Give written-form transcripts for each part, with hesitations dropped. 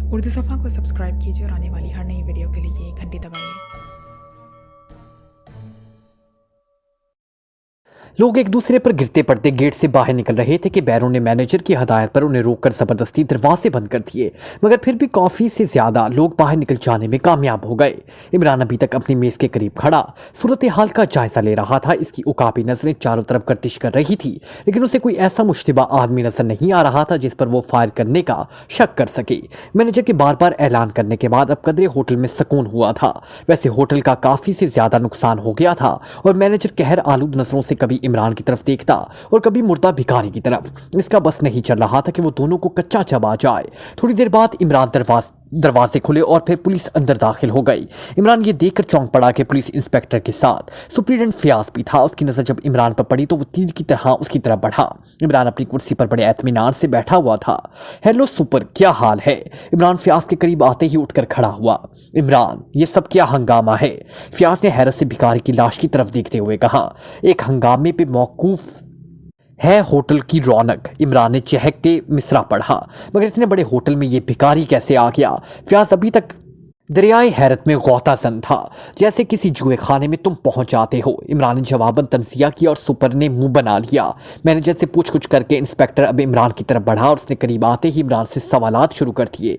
उर्दू सफ़ा को सब्सक्राइब कीजिए और आने वाली हर नई वीडियो के लिए घंटी दबाइए। लोग एक दूसरे पर गिरते पड़ते गेट से बाहर निकल रहे थे कि बैरों ने मैनेजर की हदायत पर उन्हें रोककर जबरदस्ती दरवाजे बंद कर दिए, मगर फिर भी काफी से ज्यादा लोग बाहर निकल जाने में कामयाब हो गए। इमरान अभी तक अपनी मेज के करीब खड़ा सूरत हाल का जायजा ले रहा था। इसकी उकाबी नजरें चारों तरफ गर्दिश कर रही थी, लेकिन उसे कोई ऐसा मुश्तबा आदमी नजर नहीं आ रहा था जिस पर वो फायर करने का शक कर सके। मैनेजर के बार बार ऐलान करने के बाद अब कदरे होटल में सुकून हुआ था। वैसे होटल का काफी से ज्यादा नुकसान हो गया था और मैनेजर कहर आलूद नजरों से कभी इमरान की तरफ देखता और कभी मुर्दा भिखारी की तरफ। इसका बस नहीं चल रहा था कि वो दोनों को कच्चा चबा जाए। थोड़ी देर बाद इमरान दरवाजे खुले और फिर पुलिस अंदर दाखिल हो गई। इमरान ये देखकर चौंक पड़ा कि पुलिस इंस्पेक्टर के साथ सुप्रीडेंट फयाज भी था। उसकी नजर जब इमरान पर पड़ी तो वो तीर की तरह उसकी तरफ बढ़ा। इमरान अपनी कुर्सी पर बड़े एतमीनान से बैठा हुआ था। हेलो सुपर, क्या हाल है? इमरान फयाज के करीब आते ही उठकर खड़ा हुआ। इमरान, ये सब क्या हंगामा है? फयाज ने हैरत से भिखारी की लाश की तरफ देखते हुए कहा। एक हंगामे पे मौकूफ है होटल की रौनक। इमरान ने चहक के मिसरा पढ़ा, मगर इतने बड़े होटल में ये भिखारी कैसे आ गया? फयाज अभी तक दरियाए हैरत में गौताजन था, जैसे किसी जुए खाने में तुम पहुंच जाते हो। इमरान ने जवाबन तंजिया किया और सुपर ने मुंह बना लिया। मैनेजर से पूछ कुछ करके इंस्पेक्टर अब इमरान की तरफ बढ़ा और उसने करीब आते ही इमरान से सवालात शुरू कर दिए।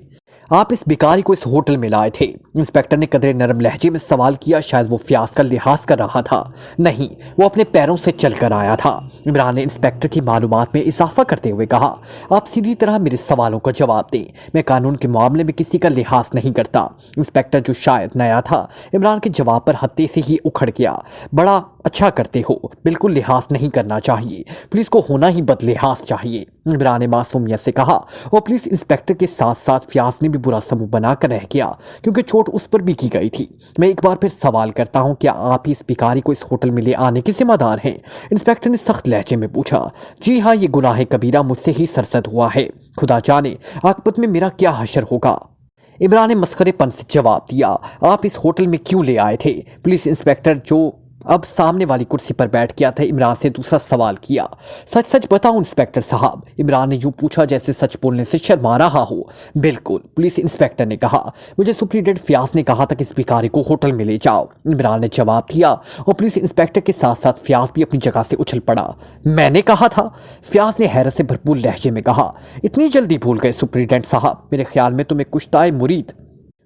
आप इस भिखारी को इस होटल में लाए थे? इंस्पेक्टर ने कदरे नरम लहजे में सवाल किया। शायद वो फयाज का लिहाज कर रहा था। नहीं, वो अपने पैरों से चलकर आया था। इमरान ने इंस्पेक्टर की मालूमात में इजाफा करते हुए कहा, आप सीधी तरह मेरे सवालों का जवाब दें। मैं कानून के मामले में किसी का लिहाज नहीं करता। इंस्पेक्टर, जो शायद नया था, इमरान के जवाब पर हत्ते से ही उखड़ गया। बड़ा अच्छा करते हो, बिल्कुल लिहाज नहीं करना चाहिए। पुलिस को होना ही बदलिहाज चाहिए, इमरान ने मासूमियत से कहा। और पुलिस इंस्पेक्टर के साथ साथ फयाज ने भी बुरा समूह बनाकर रह गया, क्योंकि चोट उस पर भी की गई थी। मैं एक बार फिर सवाल करता हूं, क्या आप ही इस भिखारी को इस होटल में ले आने के जिम्मेदार हैं? इंस्पेक्टर ने सख्त लहजे में पूछा। जी हाँ, ये गुनाह कबीरा मुझसे ही सरसद हुआ है। खुदा जाने आखिरत में मेरा क्या हशर होगा। इमरान ने मस्खरेपन से जवाब दिया। आप इस होटल में क्यों ले आए थे? पुलिस इंस्पेक्टर, जो अब सामने वाली कुर्सी पर बैठ गया था, इमरान से दूसरा सवाल किया। सच सच बताओ इंस्पेक्टर साहब। इमरान ने यूं पूछा जैसे सच बोलने से शर्मा रहा हो। बिल्कुल, पुलिस इंस्पेक्टर ने कहा। मुझे सुप्रीडेंट फयाज ने कहा था कि इस भिखारी को होटल में ले जाओ। इमरान ने जवाब दिया और पुलिस इंस्पेक्टर के साथ साथ फयाज भी अपनी जगह से उछल पड़ा। मैंने कहा था? फयाज ने हैरत से भरपूर लहजे में कहा। इतनी जल्दी भूल गए सुप्रीडेंट साहब? मेरे ख्याल में तुम्हें कुश्ताए मुरीद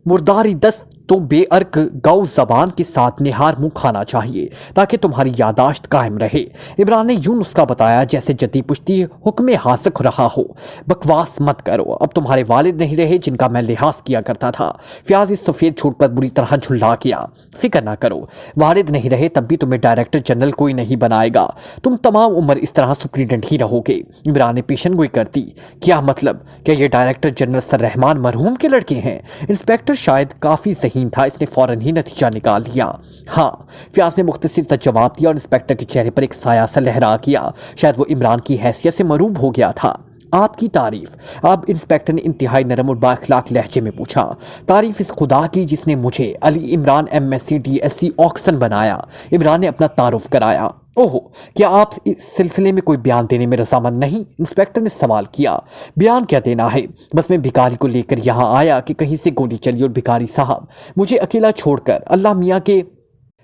मुर्दारी दस्त तो बेअर्क गौ जबान के साथ निहार मुंह खाना चाहिए, ताकि तुम्हारी यादाश्त कायम रहे। इमरान ने यूं नुस्खा बताया जैसे जती पुश्ती हुक्म हासिक रहा हो। बकवास मत करो, अब तुम्हारे वालिद नहीं रहे जिनका मैं लिहाज किया करता था। फयाज इस सफेद झूठ पर बुरी तरह झुल्ला गया। फिक्र ना करो, वालिद नहीं रहे तब भी तुम्हें डायरेक्टर जनरल कोई नहीं बनाएगा। तुम तमाम उम्र इस तरह सुप्रीडेंट ही रहोगे। इमरान ने पेशनगोई कर दी। क्या मतलब? क्या ये डायरेक्टर जनरल सर रहमान मरहूम के लड़के हैं? इंस्पेक्टर शायद काफी था, इसने फौरन ही नतीजा निकाल लिया। हाँ, फयाज ने मुख्तसर सा जवाब दिया और इंस्पेक्टर के चेहरे पर एक साया सा लहरा गया। शायद वो इमरान की हैसियत से मरूब हो गया था। आपकी तारीफ? अब इंस्पेक्टर ने इंतहाई नरम और बाखलाक लहजे में पूछा। तारीफ इस खुदा की जिसने मुझे Ali Imran MSc DSc Oxon बनाया। इमरान ने अपना तारुफ कराया। ओहो, क्या आप इस सिलसिले में कोई बयान देने में रजामंद नहीं? इंस्पेक्टर ने सवाल किया। बयान क्या देना है? बस मैं भिखारी को लेकर यहाँ आया कि कहीं से गोली चली और भिखारी साहब मुझे अकेला छोड़कर अल्लाह मियाँ के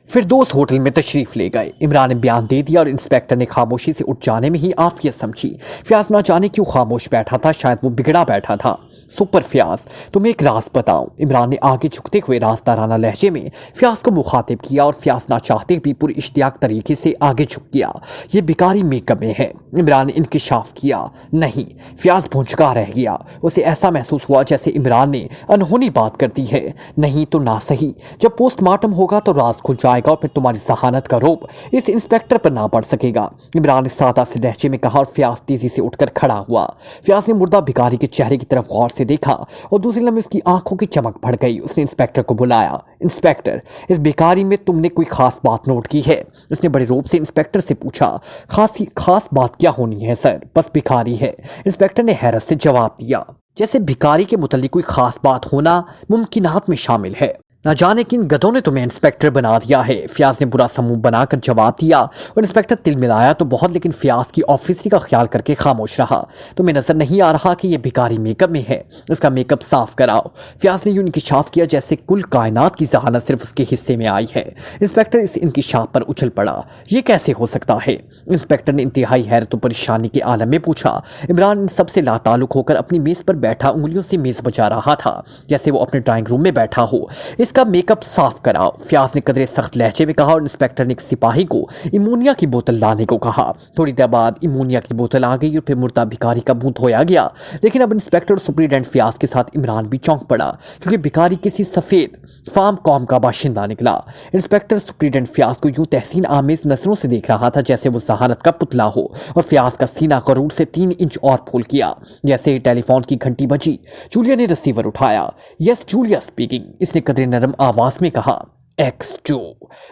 फिरदौस होटल में तशरीफ ले गए। इमरान ने बयान दे दिया और इंस्पेक्टर ने खामोशी से उठ जाने में ही आफियत समझी। फयाज ना जाने क्यों खामोश बैठा था, शायद वो बिगड़ा बैठा था। सुपर फयाज, तुम्हें एक राज बताऊं। इमरान ने आगे झुकते हुए राजदाराना लहजे में फयाज को मुखातिब किया और फयाज ना चाहते भी पूरी इश्तियाक तरीके से आगे झुक गया। ये भिखारी मेकअप में है। इमरान ने इंकिशाफ किया। नहीं, फयाज भुंचका रह गया। उसे ऐसा महसूस हुआ जैसे इमरान ने अनहोनी बात कर दी है। नहीं तो ना सही, जब पोस्टमार्टम होगा तो राज खुल जाएगा और फिर तुम्हारी जहानत का रोब इस इंस्पेक्टर पर ना पड़ सकेगा। इमरान ने सादा से लहजे में कहा और फयाज तेजी से उठकर खड़ा हुआ। फयाज ने मुर्दा भिखारी के चेहरे की तरफ गौर से देखा और दूसरी लम्हे उसकी आंखों की चमक बढ़ गई। उसने इंस्पेक्टर को बुलाया। इंस्पेक्टर, इस भिखारी में तुमने कोई खास बात नोट की है? उसने बड़े रोब से इंस्पेक्टर से पूछा। खास बात क्या होनी है सर, बस भिखारी है। इंस्पेक्टर ने हैरत से जवाब दिया। जैसे भिखारी के मुतल्लिक कोई खास बात होना मुमकिनात में शामिल है। ना जाने किन गधों ने तुम्हें इंस्पेक्टर बना दिया है। फयाज ने बुरा सा मुंह बनाकर जवाब दिया और इंस्पेक्टर तिल मिलाया तो बहुत, लेकिन फयाज की ऑफिसरी का ख्याल करके खामोश रहा। तुम्हें नजर नहीं आ रहा कि यह भिखारी मेकअप में है? इसका मेकअप साफ कराओ। फयाज ने यूं इंकिशाफ किया जैसे कुल कायनात की जहानत सिर्फ उसके हिस्से में आई है। इंस्पेक्टर इस इंकिशाफ पर उछल पड़ा। ये कैसे हो सकता है? इंस्पेक्टर ने इंतहाई हैरत और परेशानी के आलम में पूछा। इमरान इन सबसे लाताल्लुक होकर अपनी मेज पर बैठा उंगलियों से मेज बजा रहा था जैसे वो अपने ड्राइंग रूम में बैठा हो। इसका मेकअप साफ कराओ, फयाज ने कदरे सख्त लहजे में कहा और इंस्पेक्टर ने एक सिपाही को इमोनिया की बोतल लाने को कहा। थोड़ी देर बाद इमोनिया की बोतल आ गई और फिर मुर्दा भिखारी का मुंह धोया गया। लेकिन अब इंस्पेक्टर और सुपरिटेंडेंट फयाज के साथ इमरान भी चौंक पड़ा क्योंकि भिखारी किसी सफेद फार्म कौम का बाशिंदा निकला। इंस्पेक्टर सुपरिटेंडेंट फयाज को यूं तहसीन आमेज नजरों से देख रहा था जैसे वो जहानत का पुतला हो और फयाज का सीना करूर से 3 इंच और फूल किया। जैसे ही टेलीफोन की घंटी बजी, जूलिया ने रिसीवर उठाया। यस जूलिया स्पीकिंग, इसने कदरे नरम आवाज में कहा। X2।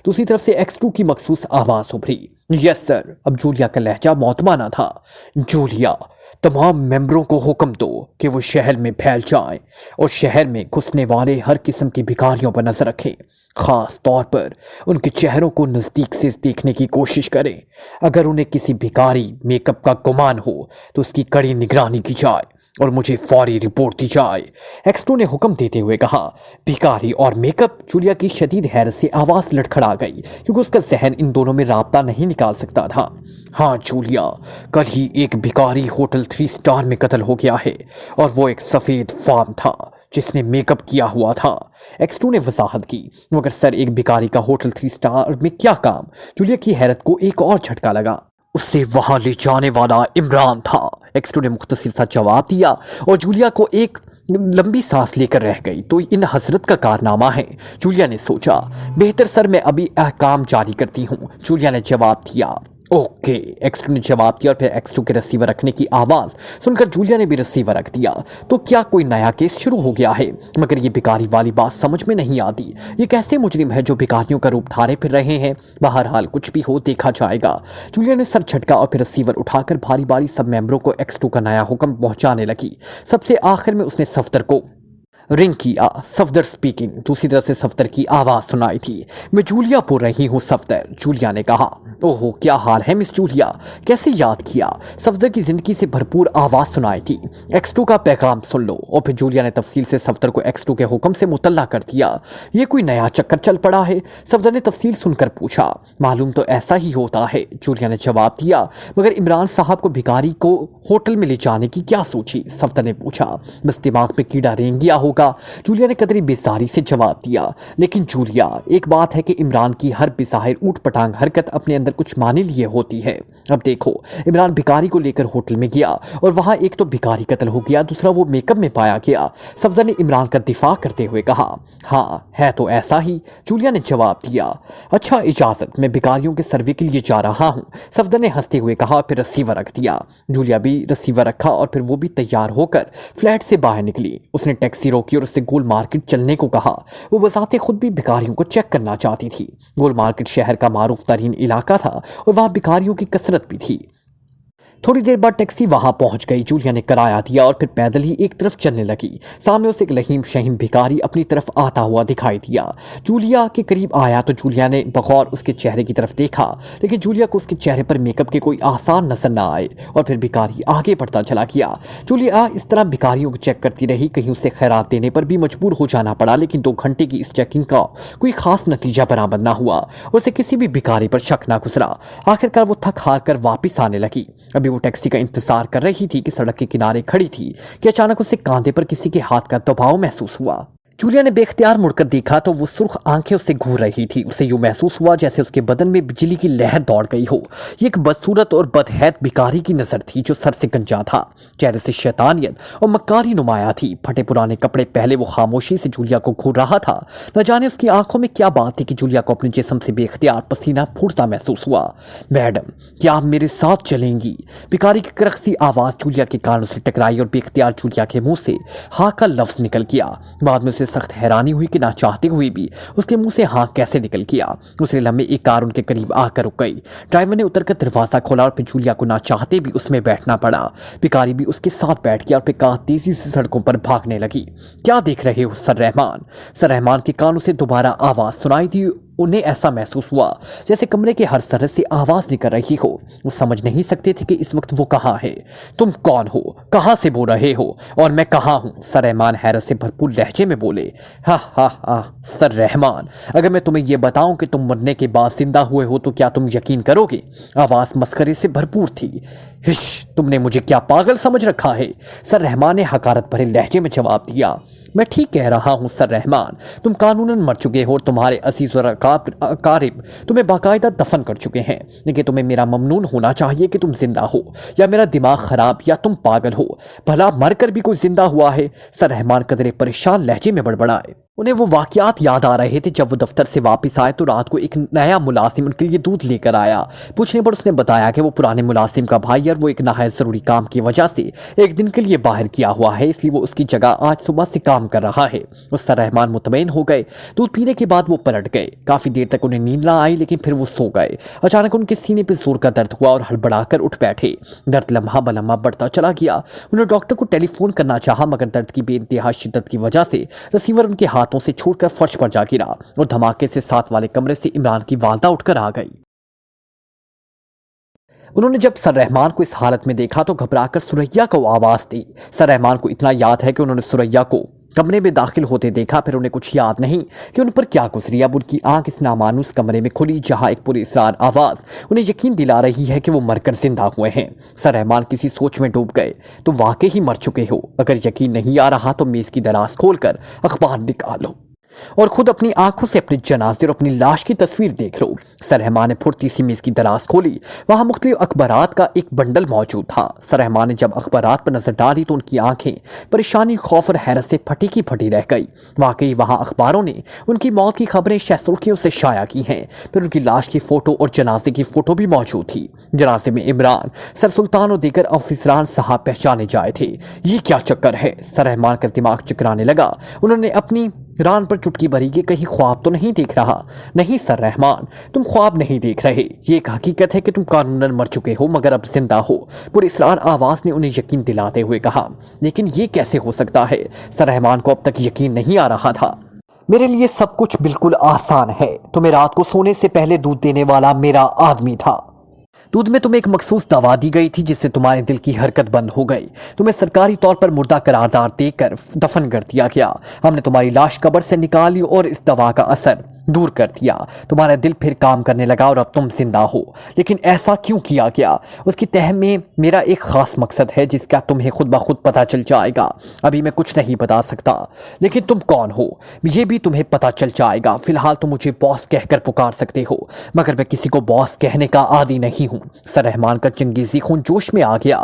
दूसरी तरफ से X2 की मखसूस आवाज उभरी। Yes sir. अब जूलिया का लहजा मौतमाना था। जूलिया, तमाम मेंबरों को हुक्म दो कि वो शहर में फैल जाएं और शहर में घुसने वाले हर किस्म के भिखारियों पर नजर रखें। खास तौर पर उनके चेहरों को नज़दीक से देखने की कोशिश करें। अगर उन्हें किसी भिखारी मेकअप का गुमान हो तो उसकी कड़ी निगरानी की जाए और मुझे फौरी रिपोर्ट दी जाए। X2 ने हुक्म देते हुए कहा। भिखारी और मेकअप? जूलिया की शदीद हैरत से आवाज़ लड़खड़ा गई क्योंकि उसका जहन इन दोनों में राब्ता नहीं निकाल सकता था। हाँ जूलिया, कल ही एक भिखारी होटल 3 स्टार में कत्ल हो गया है और वो एक सफ़ेद फार्म था जिसने मेकअप किया हुआ था। X2 ने वजाहत की। मगर सर, एक भिखारी का होटल 3 स्टार में क्या काम? जूलिया की हैरत को एक और झटका लगा। उसे वहां ले जाने वाला इमरान था। X2 ने मुख्तसर सा जवाब दिया और जूलिया को एक लंबी सांस लेकर रह गई। तो इन हजरत का कारनामा है, जूलिया ने सोचा। बेहतर सर, मैं अभी अहकाम जारी करती हूँ, जूलिया ने जवाब दिया। ओके, X2 ने जवाब दिया और फिर X2 के रिसीवर रखने की आवाज़ सुनकर जूलिया ने भी रिसीवर रख दिया। तो क्या कोई नया केस शुरू हो गया है? मगर ये भिखारी वाली बात समझ में नहीं आती। ये कैसे मुजरिम है जो भिखारियों का रूप धारे फिर रहे हैं? बहरहाल कुछ भी हो, देखा जाएगा। जूलिया ने सर झटका और फिर रिसीवर उठाकर भारी भारी सब मेंबरों को X2 का नया हुक्म पहुंचाने लगी। सबसे आखिर में उसने सफदर को रिंग किया। सफदर स्पीकिंग। दूसरी तरफ से सफदर की आवाज सुनाई थी। मैं जूलिया बोल रही हूँ सफदर, जूलिया ने कहा। ओहो, क्या हाल है मिस जूलिया, कैसे याद किया? सफदर की जिंदगी से भरपूर आवाज सुनाई थी। X2 का पैगाम सुन लो। और फिर जूलिया ने तफसील से सफदर को X2 के हुक्म से मुतल्ला कर दिया। ये कोई नया चक्कर चल पड़ा है? सफदर ने तफसील सुनकर पूछा। मालूम तो ऐसा ही होता है, जूलिया ने जवाब दिया। मगर इमरान साहब को भिखारी को होटल में ले जाने की क्या सोची? सफदर ने पूछा। बस दिमाग में कीड़ा रेंग गया होगा, जूलिया ने कदरी बेजारी से जवाब दिया। लेकिन जूलिया, एक बात है कि इमरान की हर बेज़ाहिर ऊट पटांग हरकत अपने अंदर कुछ माने लिए होती है। अब देखो, इमरान भिखारी को लेकर होटल में गया और वहां एक तो भिखारी कत्ल हो गया, दूसरा वो मेकअप में पाया गया। सफदर ने इमरान का दिफा करते हुए कहा। हाँ, है तो ऐसा ही, जूलिया ने जवाब दिया। अच्छा, इजाजत, मैं भिखारियों के सर्वे के लिए जा रहा हूँ, सफदर ने हंसते हुए कहा। फिर रिसीवर रख दिया। जूलिया भी रिसीवर रखा और फिर वो भी तैयार होकर फ्लैट से बाहर निकली। उसने टैक्सी रोकी और उससे गोल मार्केट चलने को कहा। वो बजाते खुद भी भिखारियों को चेक करना चाहती थी। गोल मार्केट शहर का मारूफ तरीन इलाका था और वहां भिखारियों की कसरत भी थी। थोड़ी देर बाद टैक्सी वहां पहुंच गई। जूलिया ने किराया दिया और फिर पैदल ही एक तरफ चलने लगी। सामने उसे एक लहीम शहीम भिखारी अपनी तरफ आता हुआ दिखाई दिया। जूलिया के करीब आया तो जूलिया ने बगौर उसके चेहरे की तरफ देखा, लेकिन जूलिया को उसके चेहरे पर मेकअप के कोई आसान नजर न आए और फिर भिखारी आगे बढ़ता चला गया। जूलिया इस तरह भिखारियों को चेक करती रही, कहीं उसे खैरात देने पर भी मजबूर हो जाना पड़ा। लेकिन 2 घंटे की इस चेकिंग का कोई खास नतीजा बरामद ना हुआ और उसे किसी भी भिखारी पर शक ना गुजरा। आखिरकार वो थक हार कर वापिस आने लगी। अभी वो टैक्सी का इंतजार कर रही थी कि सड़क के किनारे खड़ी थी कि अचानक उसे कांधे पर किसी के हाथ का दबाव महसूस हुआ। जूलिया ने बेख्तियार मुड़कर देखा तो वो सुर्ख आंखें उससे घूर रही थी। उसे यूं महसूस हुआ जैसे उसके बदन में बिजली की लहर दौड़ गई हो। ये एक बदसूरत और बदहैत भिखारी की नजर थी जो सर से गंजा था। चेहरे से शैतानियत और मक्कारी नुमाया थी। फटे पुराने कपड़े पहले वो खामोशी से जूलिया को घूर रहा था। न जाने उसकी आंखों में क्या बात थी कि जूलिया को अपने जिस्म से बेख्तियार पसीना फूटता महसूस हुआ। मैडम, क्या आप मेरे साथ चलेंगी? भिखारी की करख्सी आवाज जूलिया के कानों से टकराई और बेख्तियार जूलिया के मुंह से हाँ का लफ्ज निकल गया। बाद में उसे सख्त हैरानी हुई कि ना चाहते हुए भी उसके मुंह से हाँ कैसे निकल गया। उसी लम्हे एक कार उनके करीब आकर रुक गई। ड्राइवर ने उतरकर दरवाजा खोला और फिर जूलिया को ना चाहते भी उसमें बैठना पड़ा। भिखारी भी उसके साथ बैठ गया और फिर कार तेजी से सड़कों पर भागने लगी। क्या देख रहे हो सर रहमान? सर रहमान के कानों से दोबारा आवाज सुनाई दी। उन्हें ऐसा महसूस हुआ जैसे कमरे के हर तरफ से आवाज निकल रही हो। वो समझ नहीं सकते थे कि इस वक्त वो कहाँ है। तुम कौन हो? कहाँ से बोल रहे हो? और मैं कहाँ हूँ? सर रहमान हैरत से भरपूर लहजे में बोले। हा हा हा सर रहमान, अगर मैं तुम्हें यह बताऊं कि तुम मरने के बाद जिंदा हुए हो तो क्या तुम यकीन करोगे? आवाज मस्करे से भरपूर थी। हिश, तुमने मुझे क्या पागल समझ रखा है? सर रहमान ने हकारत भरे लहजे में जवाब दिया। मैं ठीक कह रहा हूं सर रहमान, तुम कानूनन मर चुके हो और तुम्हारे अजीज और अकारिब तुम्हें बाकायदा दफन कर चुके हैं। लेकिन तुम्हें मेरा ममनून होना चाहिए कि तुम जिंदा हो, या मेरा दिमाग खराब या तुम पागल हो। भला मरकर भी कोई जिंदा हुआ है? सर रहमान कदरे परेशान लहजे में बड़बड़ाए। उन्हें वो वाकयात याद आ रहे थे जब वो दफ्तर से वापस आए तो रात को एक नया मुलाजिम उनके लिए दूध लेकर आया। पूछने पर उसने बताया कि वो पुराने मुलाजिम का भाई और वो एक नहायत जरूरी काम की वजह से एक दिन के लिए बाहर किया हुआ है, इसलिए वो उसकी जगह आज सुबह से काम कर रहा है। उस सर रहमान मुतमईन हो गए। दूध पीने के बाद वो पलट गए। काफी देर तक उन्हें नींद ना आई, लेकिन फिर वो सो गए। अचानक उनके सीने पर जोर का दर्द हुआ और हड़बड़ाकर उठ बैठे। दर्द लम्हा बलम्हा बढ़ता चला गया। उन्होंने डॉक्टर को टेलीफोन करना चाहा, मगर दर्द की बेइंतहा शिद्दत की वजह से रिसीवर उनके हाथों से छूटकर फर्श पर जा गिरा और धमाके से साथ वाले कमरे से इमरान की वालदा उठकर आ गई। उन्होंने जब सर रहमान को इस हालत में देखा तो घबराकर सुरैया को आवाज दी। सर रहमान को इतना याद है कि उन्होंने सुरैया को कमरे में दाखिल होते देखा, फिर उन्हें कुछ याद नहीं कि उन पर क्या गुजरी। अब उनकी आंख इस नामानूस कमरे में खुली जहां एक पुरअसरार आवाज उन्हें यकीन दिला रही है कि वो मरकर जिंदा हुए हैं। सर रहमान किसी सोच में डूब गए। तो वाकई ही मर चुके हो? अगर यकीन नहीं आ रहा तो मेज की दराज खोलकर अखबार निकालो और खुद अपनी आंखों से अपने जनाजे और अपनी लाश की तस्वीर देख लो। सर रहमान ने फुर्ती सी मेज की दराज खोली। वहां मुख्तलिफ अखबारात का एक बंडल मौजूद था। सर रहमान ने जब अखबारात पर नजर डाली तो उनकी आंखें परेशानी, खौफ और हैरत से फटी की फटी रह गई। वाकई वहां अखबारों ने उनकी मौत की खबरें शहसुर्खियों से शाया की हैं। फिर उनकी लाश की फोटो और जनाजे की फोटो भी मौजूद थी। जनाजे में इमरान, सर सुल्तान और दीगर अफसरान साहब पहचाने जाए थे। ये क्या चक्कर है? सर रहमान का दिमाग चकराने लगा। उन्होंने अपनी रान पर चुटकी भरी कि कहीं ख्वाब तो नहीं देख रहा। नहीं सर रहमान, तुम ख्वाब नहीं देख रहे। ये एक हकीकत है कि तुम कानूनन मर चुके हो मगर अब जिंदा हो। पुरअसरार आवाज ने उन्हें यकीन दिलाते हुए कहा। लेकिन ये कैसे हो सकता है? सर रहमान को अब तक यकीन नहीं आ रहा था। मेरे लिए सब कुछ बिल्कुल आसान है। तुम्हें रात को सोने से पहले दूध देने वाला मेरा आदमी था। दूध में तुम्हें एक मखसूस दवा दी गई थी जिससे तुम्हारे दिल की हरकत बंद हो गई। तुम्हें सरकारी तौर पर मुर्दा करारदार देकर दफन कर दिया गया। हमने तुम्हारी लाश कब्र से निकाली और इस दवा का असर दूर कर दिया। तुम्हारा दिल फिर काम करने लगा और अब तुम जिंदा हो। लेकिन ऐसा क्यों किया गया? उसकी तह में मेरा एक खास मकसद है जिसका तुम्हें खुद ब खुद पता चल जाएगा। अभी मैं कुछ नहीं बता सकता, लेकिन तुम कौन हो ये भी तुम्हें पता चल जाएगा। फिलहाल तुम मुझे बॉस कहकर पुकार सकते हो, मगर मैं किसी को बॉस कहने का आदी नहीं हूँ। सर रहमान का चंगेजी खून जोश में आ गया।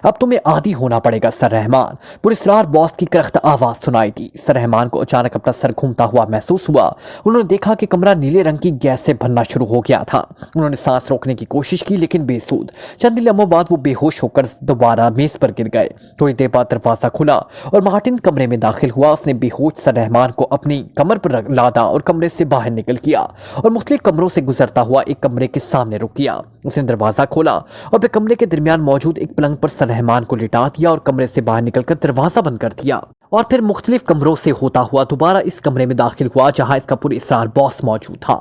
अब तुम्हें आदी होना पड़ेगा सर रहमान। पुरअसरार बॉस की करख्त आवाज सुनाई दी। सर रहमान को अचानक अपना सर घूमता हुआ महसूस हुआ। उन्होंने देखा कि कमरा नीले रंग की गैस से भरना शुरू हो गया था। उन्होंने सांस रोकने की कोशिश की लेकिन बेसूद। चंद लम्हों बाद वो बेहोश होकर दोबारा मेज पर गिर गए। थोड़ी देर बाद दरवाजा खुला और मार्टिन कमरे में दाखिल हुआ। उसने बेहोश सर रहमान को अपनी कमर पर लादा और कमरे से बाहर निकल गया और मुख्तलिफ कमरों से गुजरता हुआ एक कमरे के सामने रुक गया। उसने दरवाजा खोला और फिर कमरे के दरमियान मौजूद एक पलंग पर सर रहमान को लिटा दिया और कमरे से बाहर निकलकर दरवाजा बंद कर दिया और फिर मुख्तलिफ कमरों से होता हुआ दोबारा इस कमरे में दाखिल हुआ जहां इसका पुरअसरार बॉस मौजूद था।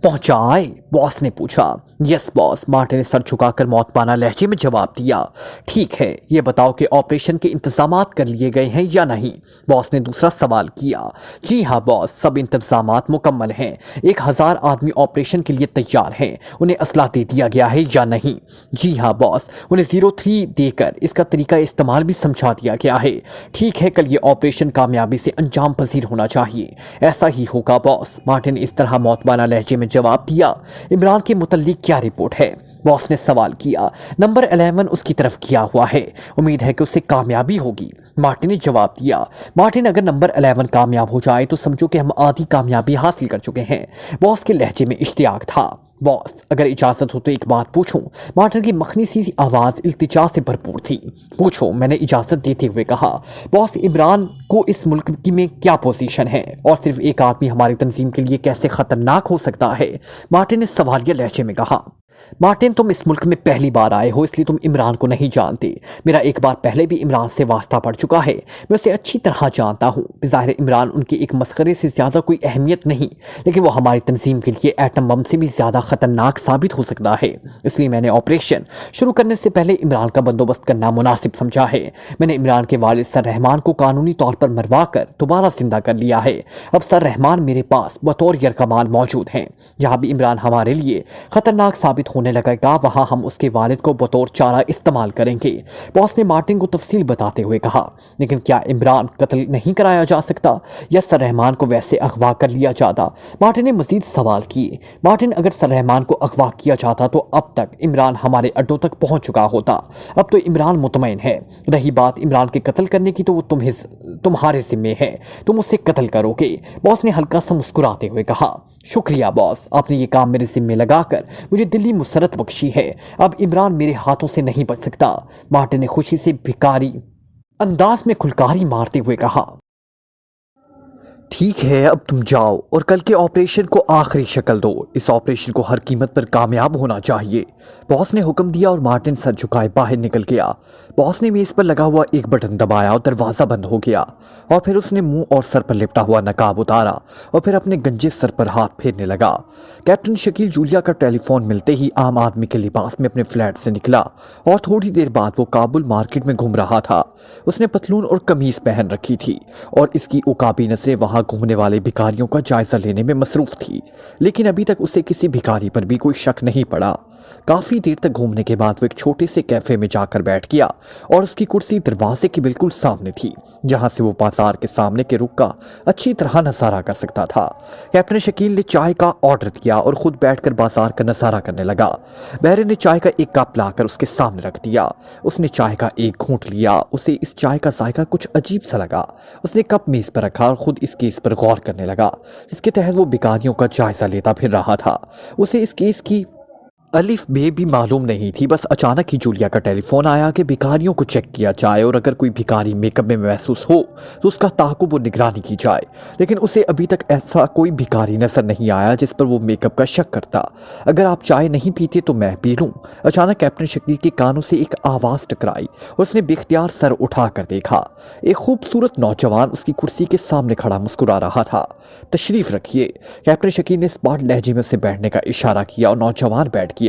पहुंचा आए? बॉस ने पूछा। यस बॉस, मार्टिन ने सर झुकाकर मौतबाना लहजे में जवाब दिया। ठीक है, ये बताओ कि ऑपरेशन के इंतजामात कर लिए गए हैं या नहीं? बॉस ने दूसरा सवाल किया। जी हाँ बॉस, सब इंतजामात मुकम्मल हैं। 1000 आदमी ऑपरेशन के लिए तैयार हैं। उन्हें असला दे दिया गया है या नहीं? जी हाँ बॉस, उन्हें 03 देकर इसका तरीका इस्तेमाल भी समझा दिया गया है। ठीक है, कल ये ऑपरेशन कामयाबी से अंजाम पजीर होना चाहिए। ऐसा ही होगा बॉस, मार्टिन ने इस तरह मौतबाना लहजे में जवाब दिया। इमरान के मुतल्लिक क्या रिपोर्ट है? बॉस ने सवाल किया। नंबर 11 उसकी तरफ किया हुआ है। उम्मीद है कि उससे कामयाबी होगी, मार्टिन ने जवाब दिया। मार्टिन, अगर नंबर 11 कामयाब हो जाए तो समझो कि हम आधी कामयाबी हासिल कर चुके हैं। बॉस के लहजे में इश्तियाक था। बॉस, अगर इजाज़त हो तो एक बात पूछूं। मार्टिन की मखनी सी आवाज़ इल्तिजा से भरपूर थी। पूछो, मैंने इजाज़त देते हुए कहा। बॉस, इमरान को इस मुल्क की में क्या पोजीशन है और सिर्फ एक आदमी हमारी तंजीम के लिए कैसे ख़तरनाक हो सकता है? मार्टिन ने सवालिया लहजे में कहा। मार्टिन, तुम इस मुल्क में पहली बार आए हो, इसलिए तुम इमरान को नहीं जानते। मेरा एक बार पहले भी इमरान से वास्ता पड़ चुका है। मैं उसे अच्छी तरह जानता हूँ। बेज़ाहिर इमरान उनके एक मस्खरे से ज़्यादा कोई अहमियत नहीं, लेकिन वो हमारी तंजीम के लिए एटम बम से भी ज़्यादा ख़तरनाक साबित हो सकता है। इसलिए मैंने ऑपरेशन शुरू करने से पहले इमरान का बंदोबस्त करना मुनासिब समझा है। मैंने इमरान के वालिद सर रहमान को कानूनी तौर पर मरवा कर दोबारा जिंदा कर लिया है। अब सर रहमान मेरे पास बतौर यरकमाल मौजूद हैं। जहाँ भी इमरान हमारे लिए ख़तरनाक साबित होने लगेगा, वहां हम उसके वालिद को बतौर चारा इस्तेमाल करेंगे। बॉस ने मार्टिन को तफसील बताते हुए कहा। लेकिन क्या इमरान कत्ल नहीं कराया जा सकता या सर रहमान को वैसे अगवा कर लिया जाता? मार्टिन ने मजीद सवाल किए। मार्टिन, अगर सर रहमान को अगवा किया जाता तो अब तक इमरान हमारे अड्डों तक पहुंच चुका होता। अब तो इमरान मुतमईन है। रही बात इमरान के कत्ल करने की, तो वो तुम्हारे जिम्मे है। तुम उसे कत्ल करोगे। बॉस ने हल्का सा मुस्कुराते हुए कहा। शुक्रिया बॉस, आपने ये काम मेरे जिम्मे लगाकर मुझे दिल्ली मुसरत बख्शी है। अब इमरान मेरे हाथों से नहीं बच सकता। मार्टिन ने खुशी से भिकारी अंदाज में खुलकारी मारते हुए कहा। ठीक है, अब तुम जाओ और कल के ऑपरेशन को आखिरी शक्ल दो। इस ऑपरेशन को हर कीमत पर कामयाब होना चाहिए। बॉस ने हुक्म दिया और मार्टिन सर झुकाए बाहर निकल गया। बॉस ने मेज पर लगा हुआ एक बटन दबाया और दरवाज़ा बंद हो गया। और फिर उसने मुंह और सर पर लिपटा हुआ नकाब उतारा और फिर अपने गंजे सर पर हाथ फेरने लगा। कैप्टन शकील जूलिया का टेलीफोन मिलते ही आम आदमी के लिबास में अपने फ्लैट से निकला और थोड़ी देर बाद वो काबुल मार्केट में घूम रहा था। उसने पतलून और कमीज पहन रखी थी और इसकी उकाबी नजरें वहां घूमने वाले भिखारियों का जायजा लेने में मसरूफ थी। लेकिन अभी तक उसे किसी भिखारी पर भी कोई शक नहीं पड़ा। काफी देर तक घूमने के बाद वो एक छोटे से कैफे में जाकर बैठ गया और उसकी कुर्सी दरवाजे के बिल्कुल सामने थी, जहां से वो बाजार के सामने के रुख का अच्छी तरह नजारा कर सकता था। कैप्टन शकील ने चाय का ऑर्डर दिया और खुद बैठकर बाजार का नजारा करने लगा। बहरे ने चाय का एक कप लाकर उसके सामने रख दिया। उसने चाय का एक घूंट लिया। उसे इस चाय का जायका कुछ अजीब सा लगा। उसने कप मेज पर रखा और खुद इस केस पर गौर करने लगा, जिसके तहत वो भिखारियों का जायजा लेता फिर रहा था। उसे इस केस की अलिफ बे भी मालूम नहीं थी। बस अचानक ही जूलिया का टेलीफोन आया कि भिखारियों को चेक किया जाए और अगर कोई भिखारी मेकअप में महसूस हो तो उसका ताकुब और निगरानी की जाए। लेकिन उसे अभी तक ऐसा कोई भिखारी नजर नहीं आया जिस पर वो मेकअप का शक करता। अगर आप चाय नहीं पीते तो मैं पी लूं। अचानक कैप्टन शकील के कानों से एक आवाज़ टकराई और उसने बेख्तियार सर उठा कर देखा। एक खूबसूरत नौजवान उसकी कुर्सी के सामने खड़ा मुस्कुरा रहा था। तशरीफ रखिए। कैप्टन शकील ने स्मार्ट लहजे में उसे बैठने का इशारा किया और नौजवान बैठ गया।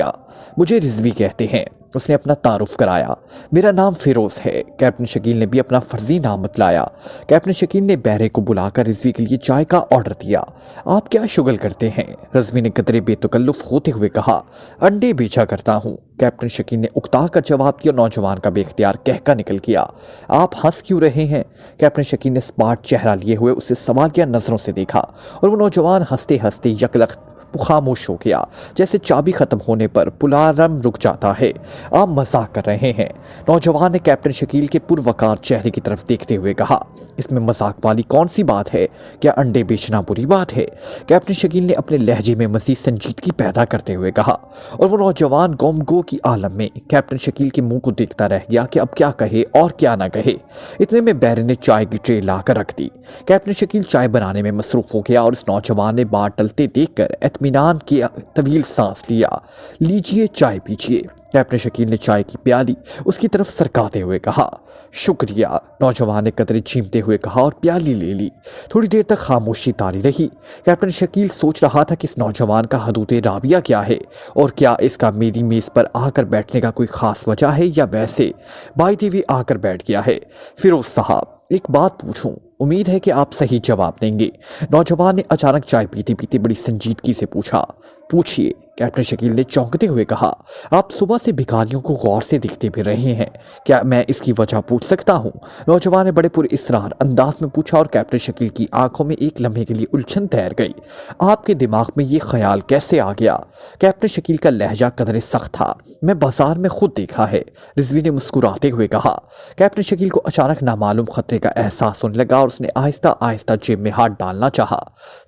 मुझे रिजवी कहते हैं, उसने अपना तारुफ कराया। मेरा नाम फिरोज है। कैप्टन शकील ने भी अपना फर्जी नाम बतलाया। कैप्टन शकील ने बहरे को बुलाकर रिजवी के लिए चाय का ऑर्डर दिया। आप क्या शुगल करते हैं? रिजवी ने कतरे बेतकल्लुफ होते हुए कहा। अंडे बेचा करता हूँ। कैप्टन शकील ने उकता कर जवाब दिया। नौजवान का बेख्तियार कहका निकल गया। आप हंस क्यों रहे हैं? कैप्टन शकील ने स्मार्ट चेहरा लिए हुए उसे सवालिया नजरों से देखा और वो नौजवान हंसते हंसते यकलख खामोश हो गया, जैसे चाबी खत्म होने पर पुलारम रुक जाता है। आप मजाक कर रहे हैं? नौजवान ने कैप्टन शकील के पुरवकार चेहरे की तरफ देखते हुए कहा। इसमें मजाक वाली कौन सी बात है? क्या अंडे बेचना बुरी बात है? कैप्टन शकील ने अपने लहजे में मजीद संजीदगी पैदा करते हुए कहा और वो नौजवान गोमगो की आलम में कैप्टन शकील के मुंह को देखता रह गया कि अब क्या कहे और क्या ना कहे। इतने में बैरन ने चाय की ट्रे लाकर रख दी। कैप्टन शकील चाय बनाने में मसरूफ हो गया और इस नौजवान ने बात टलते देखकर इत्मीनान की तवील सांस लिया। लीजिए चाय पीजिए। कैप्टन शकील ने चाय की प्याली उसकी तरफ सरकाते हुए कहा। शुक्रिया। नौजवान ने कतरे छीमते हुए कहा और प्याली ले ली। थोड़ी देर तक खामोशी तारी रही। कैप्टन शकील सोच रहा था कि इस नौजवान का हदूदे राबिया क्या है और क्या इसका मेरी मेज पर आकर बैठने का कोई खास वजह है या वैसे बाई देवी आकर बैठ गया है। फिरोज साहब, एक बात पूछूं? उम्मीद है कि आप सही जवाब देंगे। नौजवान ने अचानक चाय पीते पीते बड़ी संजीदगी से पूछा। पूछिए। कैप्टन शकील ने चौंकते हुए कहा। आप सुबह से भिखारियों को गौर से देखते भी रहे हैं, क्या मैं इसकी वजह पूछ सकता हूँ? नौजवान ने बड़े पुर इसरार अंदाज में पूछा और कैप्टन शकील की आंखों में एक लम्हे के लिए उलझन तैर गई। आपके दिमाग में ये ख्याल कैसे आ गया? कैप्टन शकील का लहजा कदरे सख्त था। मैं बाजार में खुद देखा है, रिजवी ने मुस्कुराते हुए कहा। कैप्टन शकील को अचानक नामालूम खतरे का एहसास होने लगा और उसने आहिस्ता आहिस्ता जेब में हाथ डालना चाहा।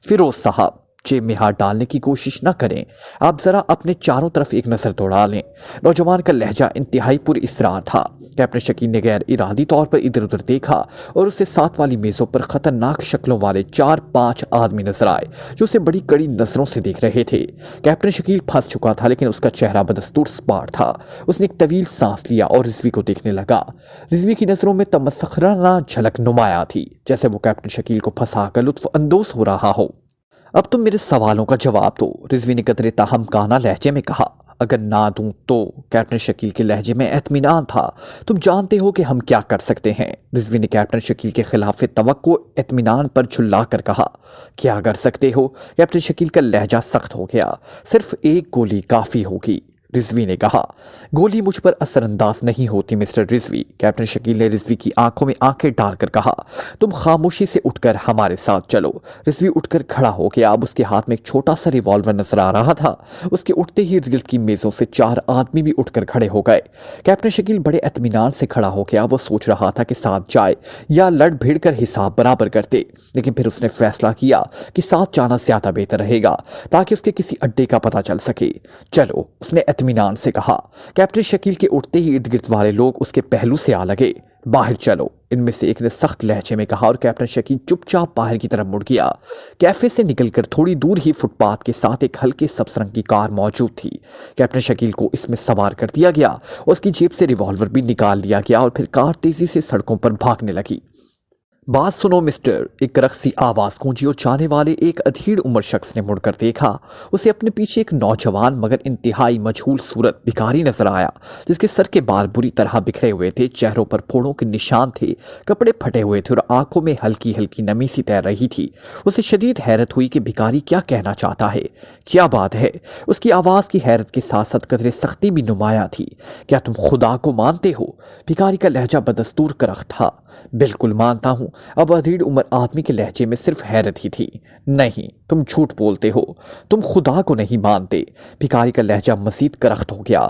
फिरोज साहब, जेब में हाथ डालने की कोशिश न करें। आप जरा अपने चारों तरफ एक नजर दौड़ा लें। नौजवान का लहजा इंतहाई पुरइसरार था। कैप्टन शकील ने गैर इरादी तौर पर इधर उधर देखा और उसे साथ वाली मेजों पर खतरनाक शक्लों वाले 4-5 आदमी नजर आए जो उसे बड़ी कड़ी नजरों से देख रहे थे। कैप्टन शकील फंस चुका था, लेकिन उसका चेहरा बदस्तूर स्मार्ट था। उसने एक तवील सांस लिया और रिजवी को देखने लगा। रिजवी की नजरों में तमस्खराना झलक नुमाया थी, जैसे वो कैप्टन शकील को फंसाकर लुत्फ अंदोज हो रहा हो। अब तुम मेरे सवालों का जवाब दो, रिजवी ने कदरे ताहमकाना लहजे में कहा। अगर ना दूं तो? कैप्टन शकील के लहजे में एतमीनान था। तुम जानते हो कि हम क्या कर सकते हैं, रिजवी ने कैप्टन शकील के खिलाफ तवक्को एतमीनान पर झुल्ला कर कहा। क्या कर सकते हो? कैप्टन शकील का लहजा सख्त हो गया। सिर्फ एक गोली काफी होगी, रिजवी ने कहा। गोली मुझ पर असरअंदाज नहीं होती मिस्टर रिजवी, कैप्टन शकील ने रिजवी की आंखों में आंखें डालकर कहा। तुम खामोशी से उठकर हमारे साथ चलो। रिजवी उठकर खड़ा हो गया। अब उसके हाथ में एक छोटा सा रिवॉल्वर नजर आ रहा था। उसके उठते ही इर्द गिर्द की मेजों से 4 आदमी भी उठकर खड़े हो गए। कैप्टन शकील बड़े इत्मीनान से खड़ा हो गया। वो सोच रहा था कि साथ जाए या लड़ भिड़ कर हिसाब बराबर करते, लेकिन फिर उसने फैसला किया कि साथ जाना ज्यादा बेहतर रहेगा ताकि उसके किसी अड्डे का पता चल सके। चलो, उसने इत्मीनान से कहा। कैप्टन शकील के उठते ही इर्द गिर्द वाले लोग उसके पहलू से आ लगे। बाहर चलो, इनमें से एक ने सख्त लहजे में कहा और कैप्टन शकील चुपचाप बाहर की तरफ मुड़ गया। कैफे से निकलकर थोड़ी दूर ही फुटपाथ के साथ एक हल्के सब्ज रंग की कार मौजूद थी। कैप्टन शकील को इसमें सवार कर दिया गया और उसकी जेब से रिवॉल्वर भी निकाल लिया गया और फिर कार तेजी से सड़कों पर भागने लगी। बात सुनो मिस्टर, एक रक्सी आवाज गूंजी और जाने वाले एक अधीर उम्र शख्स ने मुड़कर देखा। उसे अपने पीछे एक नौजवान मगर इंतहाई मजहूल सूरत भिखारी नजर आया, जिसके सर के बाल बुरी तरह बिखरे हुए थे, चेहरों पर फोड़ों के निशान थे, कपड़े फटे हुए थे और आंखों में हल्की हल्की नमी सी तैर रही थी। उसे शदीद हैरत हुई कि भिखारी क्या कहना चाहता है। क्या बात है? उसकी आवाज की हैरत के साथ साथ कदरे सख्ती भी नुमाया थी। क्या तुम खुदा को मानते हो? भिखारी का लहजा बदस्तूर करख था। बिल्कुल मानता हूं। अब अधीर उम्र आदमी के लहजे में सिर्फ हैरत ही थी। नहीं, तुम झूठ बोलते हो, तुम खुदा को नहीं मानते। भिखारी का लहजा मजीद करख्त हो गया।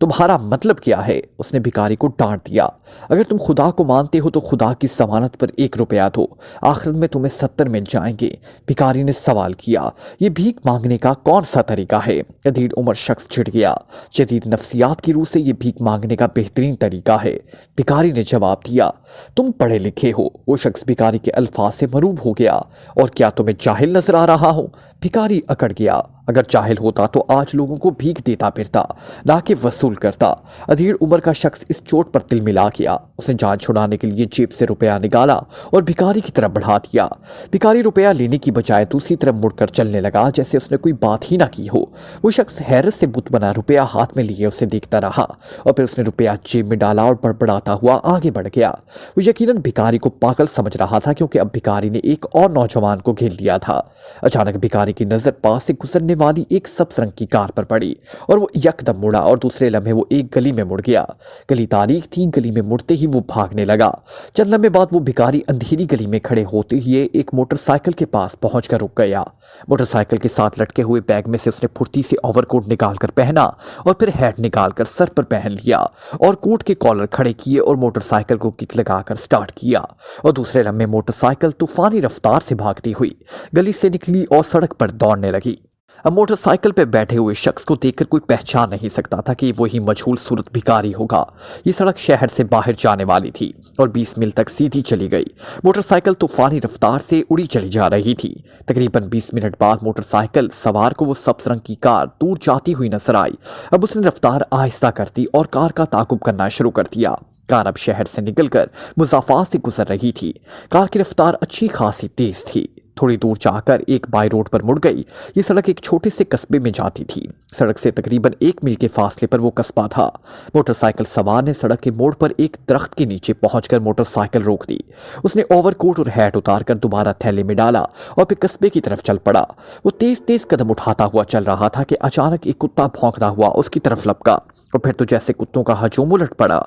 तुम्हारा मतलब क्या है? उसने भिखारी को डांट दिया। अगर तुम खुदा को मानते हो तो खुदा की जमानत पर 1 रुपया दो, आखिरत में तुम्हें 70 मिल जाएंगे। भिखारी ने सवाल किया। ये भीख मांगने का कौन सा तरीका है? अधीर उम्र शख्स चिढ़ गया। जदीद नफ्सियात की रूह से ये भीख मांगने का बेहतरीन तरीका है, भिखारी ने जवाब दिया। तुम पढ़े लिखे हो। वो शख्स भिखारी के अल्फाज से मरूब हो गया। और क्या तुम्हें जाहिल नजर आ रहा हो? भिखारी अकड़ गया। अगर जाहिल होता तो आज लोगों को भीख देता फिरता, ना कि वसूल करता। अधीर उम्र का शख्स इस चोट पर तिल मिला गया। उसने जान छुड़ाने के लिए जेब से रुपया निकाला और भिखारी की तरफ बढ़ा दिया। भिखारी रुपया लेने की बजाय दूसरी तरफ मुड़कर चलने लगा, जैसे उसने कोई बात ही ना की हो। वो शख्स हैरत से बुत बना रुपया हाथ में लिए उसे देखता रहा और फिर उसने रुपया जेब में डाला और बड़बड़ाता हुआ आगे बढ़ गया। वो यकीनन भिखारी को पागल समझ रहा था, क्योंकि अब भिखारी ने एक और नौजवान को घेर लिया था। अचानक भिखारी की नजर पास से गुजरने वाली एक सब्ज रंग की कार पर पड़ी और वो यकदम मुड़ा और दूसरे लम्हे वो एक गली में मुड़ गया। गली तारीख थी। गली में मुड़ते ही वो भागने लगा। चंद लम्हे बाद वो भिखारी अंधेरी गली में खड़े होते ही एक मोटरसाइकिल के पास पहुंचकर रुक गया। मोटरसाइकिल के साथ लटके हुए बैग में से उसने फुर्ती से ओवरकोट निकालकर पहना और फिर हैट निकालकर सर पर पहन लिया और कोट के कॉलर खड़े किए और मोटरसाइकिल को किक लगाकर स्टार्ट किया। और दूसरे लम्हे मोटरसाइकिल तूफानी रफ्तार से भागती हुई गली से निकली और सड़क पर दौड़ने लगी। अब मोटरसाइकिल पर बैठे हुए शख्स को देखकर कोई पहचान नहीं सकता था कि वही मजहूल सूरत भिखारी होगा। ये सड़क शहर से बाहर जाने वाली थी और 20 मील तक सीधी चली गई। मोटरसाइकिल तूफानी रफ्तार से उड़ी चली जा रही थी। तकरीबन 20 मिनट बाद मोटरसाइकिल सवार को वो सब्ज रंग की कार दूर जाती हुई नजर आई। अब उसने रफ्तार आहिस्ता कर दी और कार का ताकुब करना शुरू कर दिया। कार अब शहर से निकलकर मुज़ाफ़ा से गुजर रही थी। कार की रफ्तार अच्छी खासी तेज थी। थोड़ी दूर जाकर एक बाई रोड पर मुड़ गई। ये सड़क एक छोटे से कस्बे में जाती थी। सड़क से तकरीबन 1 मील के फासले पर वो कस्बा था। मोटरसाइकिल सवार ने सड़क के मोड़ पर एक दरख्त के नीचे पहुंचकर मोटरसाइकिल रोक दी। उसने ओवरकोट और हैट उतारकर दोबारा थैले में डाला और फिर कस्बे की तरफ चल पड़ा। वो तेज तेज कदम उठाता हुआ चल रहा था कि अचानक एक कुत्ता भौंकता हुआ उसकी तरफ लपका और फिर तो जैसे कुत्तों का हजूम उलट पड़ा।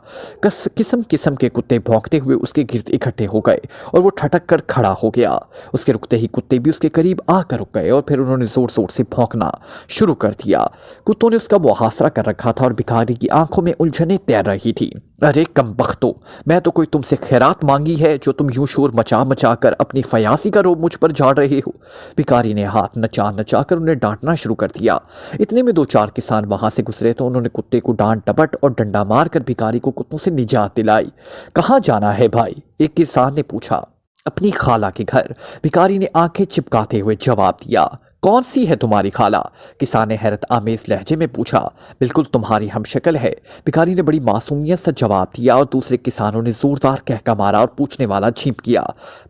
किस्म किस्म के कुत्ते भौंकते हुए उसके गिर्द इकट्ठे हो गए और वो ठटक कर खड़ा हो गया। उसके रुकते ही कुत्ते भी उसके करीब आकर रुक गए और फिर उन्होंने जोर जोर से भौंकना शुरू कर दिया। कुत्तों ने उसका मुहासरा कर रखा था और भिखारी की आंखों में उलझने तैर रही थी। अरे कमबख्तो, मैं तो कोई तुमसे खैरात मांगी है जो तुम यूं शोर मचा मचा कर अपनी फयासी का रोब मुझ पर झाड़ रहे हो। भिखारी ने हाथ नचा नचा कर उन्हें डांटना शुरू कर दिया। इतने में 2-4 किसान वहां से गुजरे तो उन्होंने कुत्ते को डांट टपट और डंडा मार कर भिखारी को कुत्तों से निजात दिलाई। कहाँ जाना है भाई? एक किसान ने पूछा। अपनी खाला के घर, भिखारी ने आंखें चिपकाते हुए जवाब दिया। कौन सी है तुम्हारी खाला? किसान ने हैरत आमेज लहजे में पूछा। बिल्कुल तुम्हारी हमशक्ल है, भिखारी ने बड़ी मासूमियत से जवाब दिया और दूसरे किसानों ने जोरदार कहका मारा और पूछने वाला छींप किया।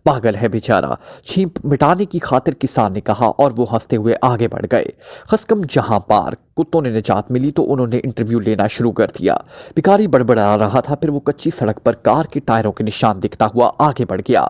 पागल है बेचारा, छींप मिटाने की खातिर किसान ने कहा और वो हंसते हुए आगे बढ़ गए। खसकम जहां पार कुत्तों ने निजात मिली तो उन्होंने इंटरव्यू लेना शुरू कर दिया। भिखारी बड़बड़ा रहा था, फिर वो कच्ची सड़क पर कार के टायरों के निशान दिखता हुआ आगे बढ़ गया।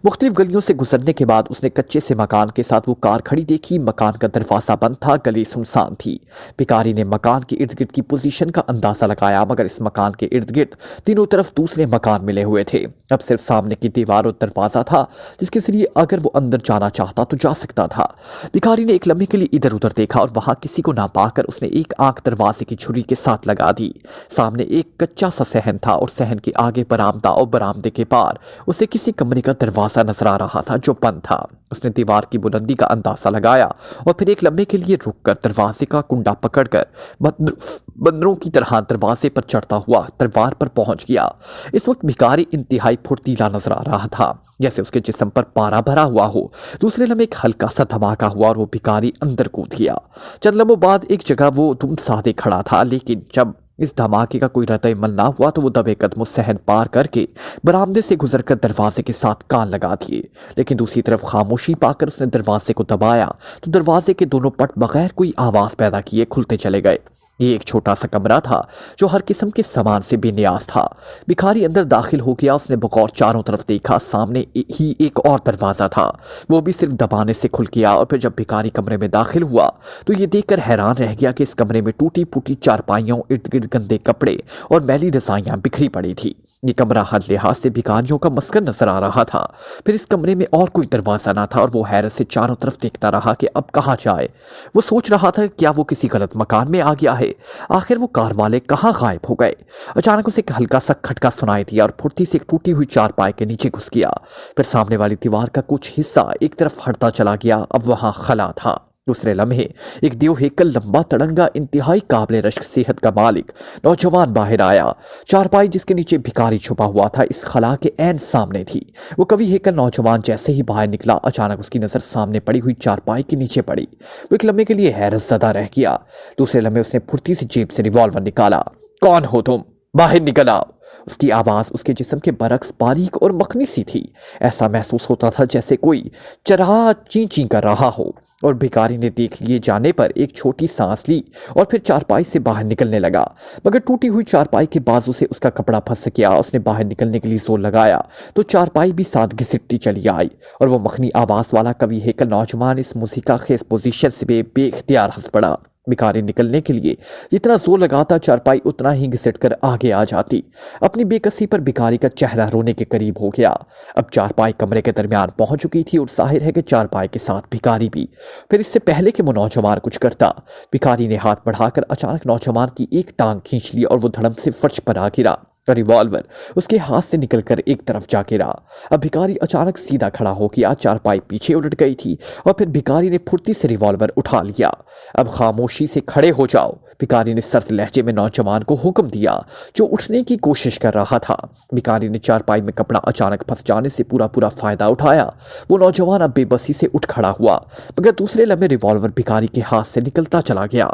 मुख्तलिफ गलियों से गुजरने के बाद उसने कच्चे से मकान के साथ वो कार खड़ी देखी। मकान का दरवाजा बंद था, गली सुनसान थी। भिखारी ने मकान के इर्द गिर्द की पोजीशन का अंदाजा लगाया, मगर इस मकान के इर्द गिर्द तीनों तरफ दूसरे मकान मिले हुए थे। अब सिर्फ सामने की दीवार और दरवाजा था जिसके जरिए अगर वो अंदर जाना चाहता तो जा सकता था। भिखारी ने एक लम्हे के लिए इधर उधर देखा और वहां किसी को ना पाकर उसने एक आंख दरवाजे की छुरी के साथ लगा दी। सामने एक कच्चा सा सहन था और सहन के आगे बरामदा और बरामदे के पार उसे किसी कमरे का दरवाजा नजर आ रहा था जो बंद था। उसने दीवार की बुलंदी का अंदाजा लगाया और फिर एक लम्हे के लिए रुककर दरवाजे का कुंडा पकड़कर बंदरों की तरह दरवाजे पर चढ़ता हुआ दरबार पर पहुंच गया। इस वक्त भिखारी इंतहाई फुर्तीला नजर आ रहा था, जैसे उसके जिस्म पर पारा भरा हुआ हो। दूसरे लम्हे एक हल्का सा धमाका हुआ और वो भिखारी अंदर कूद गया। चंद लम्हों बाद एक जगह वो धुंध साधे खड़ा था, लेकिन जब इस धमाके का कोई रद्द-ए-अमल ना हुआ तो वो दबे कदमों सहन पार करके बरामदे से गुजरकर दरवाजे के साथ कान लगा दिए। लेकिन दूसरी तरफ खामोशी पाकर उसने दरवाजे को दबाया तो दरवाजे के दोनों पट बगैर कोई आवाज पैदा किए खुलते चले गए। ये एक छोटा सा कमरा था जो हर किस्म के सामान से बेनियाज था। भिखारी अंदर दाखिल हो गया। उसने बगौर चारों तरफ देखा, सामने ही एक और दरवाजा था, वो भी सिर्फ दबाने से खुल गया। और फिर जब भिखारी कमरे में दाखिल हुआ तो ये देखकर हैरान रह गया कि इस कमरे में टूटी फूटी चारपाइयों, इर्द गिर्द गंदे कपड़े और मैली रजाइयां बिखरी पड़ी थी। ये कमरा हर लिहाज से भिखारियों का मस्कन नजर आ रहा था। फिर इस कमरे में और कोई दरवाजा ना था और वो हैरत से चारों तरफ देखता रहा कि अब कहाँ जाए। वो सोच रहा था क्या वो किसी गलत मकान में आ गया है। आखिर वो कार वाले कहाँ गायब हो गए। अचानक उसे एक हल्का सा खटका सुनाई दिया और फुर्ती से एक टूटी हुई चारपाई के नीचे घुस गया। फिर सामने वाली दीवार का कुछ हिस्सा एक तरफ हटता चला गया। अब वहां खला था। दूसरे लम्हे एक देव हेकल, लंबा तड़ंगा, इंतहाई काबिल रश्क सेहत का मालिक नौजवान बाहर आया। चारपाई जिसके नीचे भिखारी छुपा हुआ था इस खला के ऐन सामने थी। वो कवि हेकल नौजवान जैसे ही बाहर निकला, अचानक उसकी नजर सामने पड़ी हुई चारपाई के नीचे पड़ी। वो एक लम्हे के लिए हैरत ज़दा रह गया। दूसरे लम्हे उसने फुर्ती से जेब से रिवॉल्वर निकाला। कौन हो तुम? बाहर निकल आओ। उसकी आवाज उसके जिस्म के बरक्स बारीक और मखनी सी थी। ऐसा महसूस होता था जैसे कोई चरहा ची ची कर रहा हो। और भिखारी ने देख लिए जाने पर एक छोटी सांस ली और फिर चारपाई से बाहर निकलने लगा, मगर टूटी हुई चारपाई के बाजू से उसका कपड़ा फंस गया। उसने बाहर निकलने के लिए जोर लगाया तो चारपाई भी साथ घिसटती चली आई और वो मखनी आवाज वाला कवि हेकल नौजवान इस मूसिका खेज पोजीशन से बेख्तियार हंस पड़ा। भिखारी निकलने के लिए जितना जोर लगाता चारपाई उतना ही घिसट कर आगे आ जाती। अपनी बेकसी पर भिखारी का चेहरा रोने के करीब हो गया। अब चारपाई कमरे के दरमियान पहुंच चुकी थी और जाहिर है कि चारपाई के साथ भिखारी भी। फिर इससे पहले कि वो नौजवान कुछ करता, भिखारी ने हाथ बढ़ाकर अचानक नौजवान की एक टांग खींच ली और वो धड़म से फर्श पर आ गिरा। रिवॉल्वर उसके हाथ से निकलकर एक तरफ जा गिरा। अब भिखारी अचानक सीधा खड़ा हो गया। चारपाई पीछे उलट गई थी और फिर भिखारी ने फुर्ती से रिवॉल्वर उठा लिया। अब खामोशी से खड़े हो जाओ, भिखारी ने सर्द लहजे में नौजवान को हुक्म दिया जो उठने की कोशिश कर रहा था। भिखारी ने चारपाई में कपड़ा अचानक फंस जाने से पूरा फायदा उठाया। वो नौजवान अब बेबसी से उठ खड़ा हुआ, मगर दूसरे लम्हे रिवॉल्वर भिखारी के हाथ से निकलता चला गया।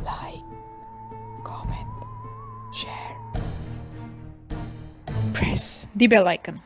Like, comment, share, press the bell icon.